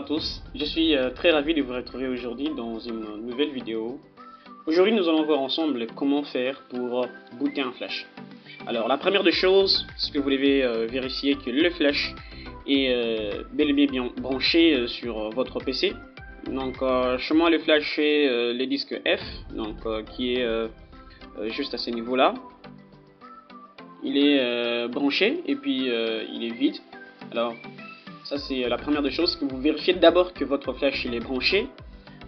à tous, je suis très ravi de vous retrouver aujourd'hui dans une nouvelle vidéo. Aujourd'hui nous allons voir ensemble comment faire pour booter un flash. Alors la première des choses, c'est que vous devez vérifier que le flash est bel et bien branché sur votre PC. Donc chez moi le flash est le disque F, donc qui est juste à ce niveau là. Il est branché et puis il est vide. Alors ça c'est la première des choses, que vous vérifiez d'abord que votre flash il est branché.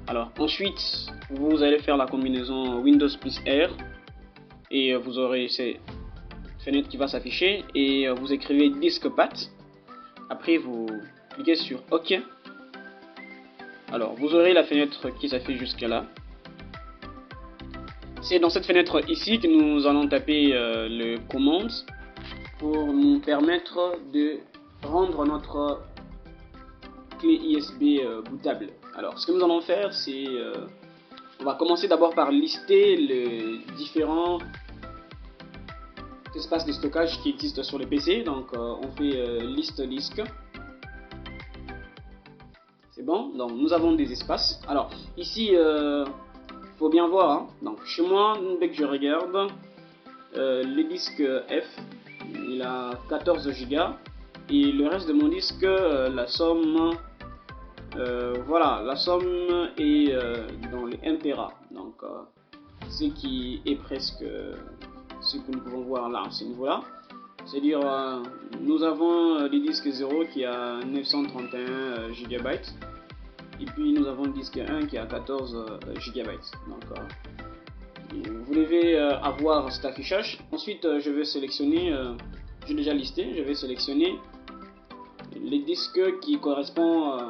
Alors ensuite vous allez faire la combinaison Windows plus R et vous aurez cette fenêtre qui va s'afficher et vous écrivez disque path. Après vous cliquez sur OK. Alors vous aurez la fenêtre qui s'affiche jusqu'à là. C'est dans cette fenêtre ici que nous allons taper le command pour nous permettre de rendre notre clé USB bootable. Alors ce que nous allons faire, c'est on va commencer d'abord par lister les différents espaces de stockage qui existent sur le PC. Donc on fait liste disque. C'est bon, donc nous avons des espaces. Alors ici faut bien voir, hein. Donc chez moi, dès que je regarde le disque F, il a 14 Go et le reste de mon disque, la somme voilà, la somme est dans les 1 Tera, donc ce qui est presque ce que nous pouvons voir là, à ce niveau là, c'est à dire nous avons le disque 0 qui a 931 GB et puis nous avons le disque 1 qui a 14 GB. Donc vous devez avoir cet affichage. Ensuite je vais sélectionner, j'ai déjà listé, je vais sélectionner les disques qui correspondent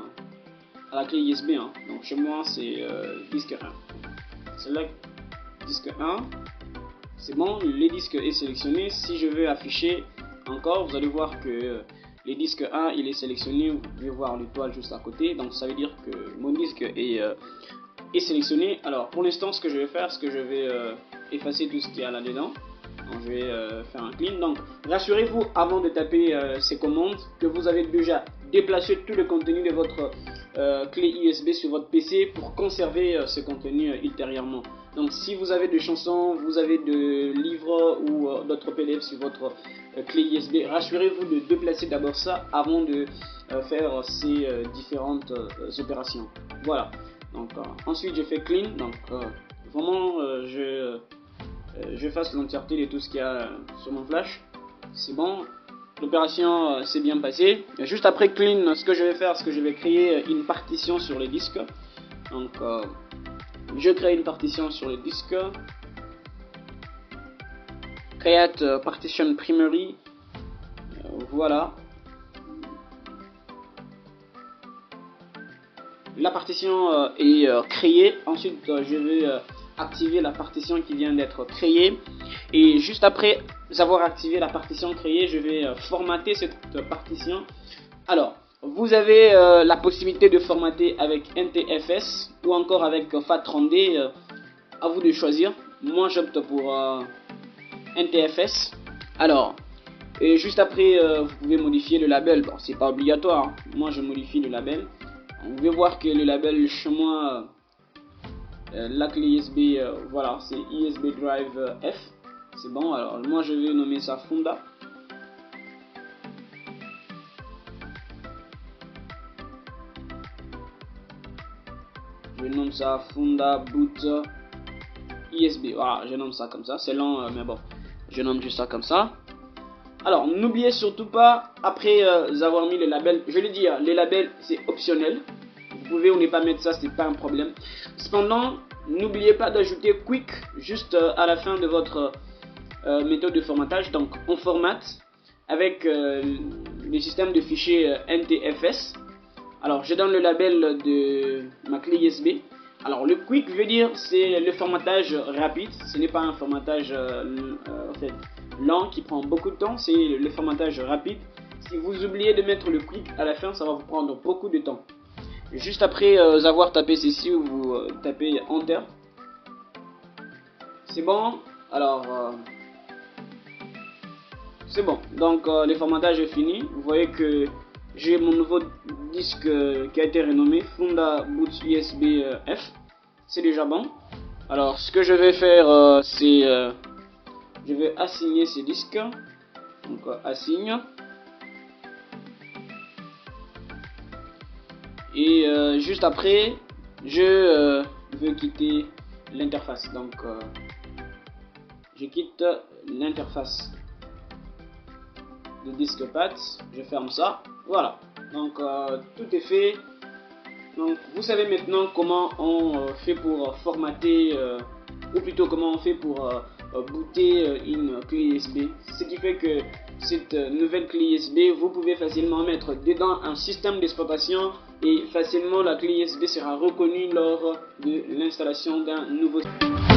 à la clé USB 1. Donc chez moi c'est disque 1. Select disque 1. C'est bon, le disque est sélectionné. Si je veux afficher encore, vous allez voir que le disque 1 il est sélectionné. Vous pouvez voir l'étoile juste à côté. Donc ça veut dire que mon disque est sélectionné. Alors pour l'instant, ce que je vais faire, c'est que je vais effacer tout ce qu'il y a là-dedans. Donc je vais faire un clean. Donc rassurez-vous avant de taper ces commandes que vous avez déjà déplacé tout le contenu de votre clé USB sur votre PC pour conserver ce contenu ultérieurement. Donc si vous avez des chansons, vous avez des livres ou d'autres PDF sur votre clé USB, rassurez-vous de déplacer d'abord ça avant de faire ces différentes opérations. Voilà. Donc ensuite je fais clean. Donc vraiment je fasse l'entièreté de tout ce qu'il y a sur mon flash. C'est bon. L'opération s'est bien passée. Et juste après clean, ce que je vais faire, c'est que je vais créer une partition sur les disques. Donc je crée une partition sur le disque. Create partition primary. Voilà. La partition est créée. Ensuite je vais activer la partition qui vient d'être créée. Et juste après avoir activé la partition créée, je vais formater cette partition. Alors vous avez la possibilité de formater avec NTFS ou encore avec FAT32D, à vous de choisir. Moi j'opte pour NTFS. Alors et juste après vous pouvez modifier le label. Bon, c'est pas obligatoire, hein. Moi je modifie le label. Vous pouvez voir que le label chez moi, la clé USB, voilà, c'est USB Drive F. C'est bon. Alors moi je vais nommer ça Funda. Je nomme ça Funda Boot USB. Voilà, je nomme ça comme ça. C'est lent, mais bon, je nomme juste ça comme ça. Alors n'oubliez surtout pas, après avoir mis le label, je l'ai dit, les labels c'est optionnel. Vous pouvez ou ne pas mettre ça, c'est pas un problème. Cependant, n'oubliez pas d'ajouter Quick juste à la fin de votre méthode de formatage. Donc on formate avec le système de fichiers NTFS. Alors je donne le label de ma clé USB. Alors le quick veut dire c'est le formatage rapide. Ce n'est pas un formatage en fait lent qui prend beaucoup de temps. C'est le formatage rapide. Si vous oubliez de mettre le quick à la fin, ça va vous prendre beaucoup de temps. Juste après avoir tapé ceci, vous tapez Enter. C'est bon. Alors c'est bon. Donc le formatage est fini. Vous voyez que j'ai mon nouveau disque qui a été renommé Funda Boot USB F. C'est déjà bon. Alors ce que je vais faire, c'est je vais assigner ces disques. Donc assigne. Et juste après, je veux quitter l'interface. Donc je quitte l'interface de DiskPad, je ferme ça. Voilà, donc tout est fait. Donc vous savez maintenant comment on fait pour formater, ou plutôt comment on fait pour booter une clé USB. Ce qui fait que cette nouvelle clé USB, vous pouvez facilement mettre dedans un système d'exploitation et facilement la clé USB sera reconnue lors de l'installation d'un nouveau système.